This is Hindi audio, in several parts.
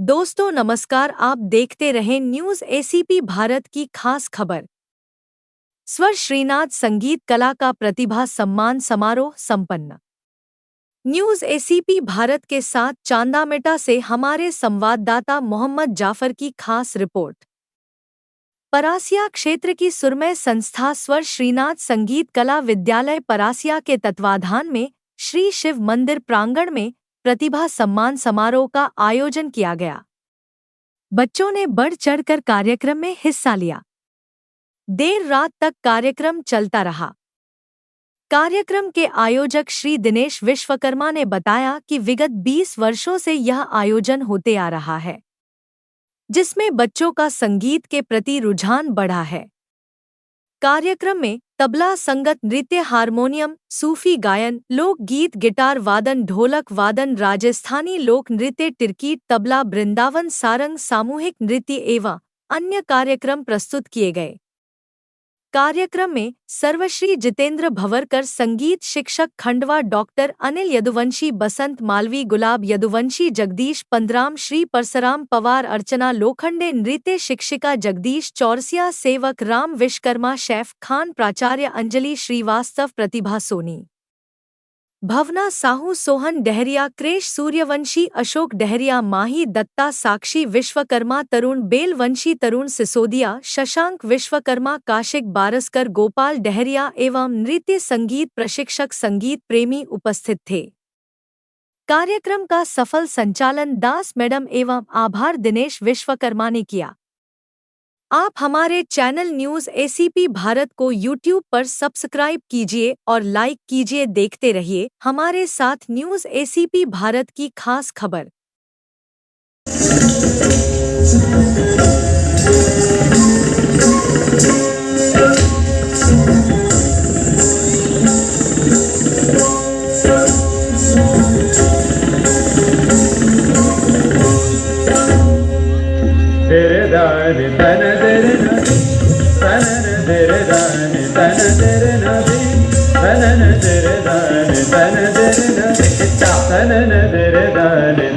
दोस्तों नमस्कार, आप देखते रहें न्यूज़ एसीपी भारत की खास खबर। स्वर श्रीनाथ संगीत कला का प्रतिभा सम्मान समारोह संपन्न। न्यूज़ एसीपी भारत के साथ चांदामेटा से हमारे संवाददाता मोहम्मद जाफर की खास रिपोर्ट। परासिया क्षेत्र की सुरमय संस्था स्वर श्रीनाथ संगीत कला विद्यालय परासिया के तत्वाधान में श्री शिव मंदिर प्रांगण में प्रतिभा सम्मान समारोह का आयोजन किया गया। बच्चों ने बढ़ चढ़कर कार्यक्रम में हिस्सा लिया। देर रात तक कार्यक्रम चलता रहा। कार्यक्रम के आयोजक श्री दिनेश विश्वकर्मा ने बताया कि विगत 20 वर्षों से यह आयोजन होते आ रहा है, जिसमें बच्चों का संगीत के प्रति रुझान बढ़ा है। कार्यक्रम में तबला संगत, नृत्य, हारमोनियम, सूफी गायन, लोक गीत, गिटार वादन, ढोलक वादन, राजस्थानी लोक नृत्य, टिरकीट, तबला, वृंदावन सारंग, सामूहिक नृत्य एवं अन्य कार्यक्रम प्रस्तुत किए गए। कार्यक्रम में सर्वश्री जितेंद्र भवरकर, संगीत शिक्षक खंडवा डॉक्टर अनिल यदुवंशी, बसंत मालवी, गुलाब यदुवंशी, जगदीश पंद्राम, श्री परसराम पवार, अर्चना लोखंडे, नृत्य शिक्षिका जगदीश चौरसिया, सेवक राम विश्वकर्मा, शेफ खान, प्राचार्य अंजलि श्रीवास्तव, प्रतिभा सोनी, भवना साहू, सोहन डहरिया, क्रेश सूर्यवंशी, अशोक डहरिया, माही दत्ता, साक्षी विश्वकर्मा, तरुण बेलवंशी, तरुण सिसोदिया, शशांक विश्वकर्मा, काशिक बारसकर, गोपाल डहरिया एवं नृत्य संगीत प्रशिक्षक, संगीत प्रेमी उपस्थित थे। कार्यक्रम का सफल संचालन दास मैडम एवं आभार दिनेश विश्वकर्मा ने किया। आप हमारे चैनल न्यूज़ एसीपी भारत को यूट्यूब पर सब्सक्राइब कीजिए और लाइक कीजिए। देखते रहिए हमारे साथ न्यूज़ एसीपी भारत की खास खबर।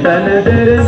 Tana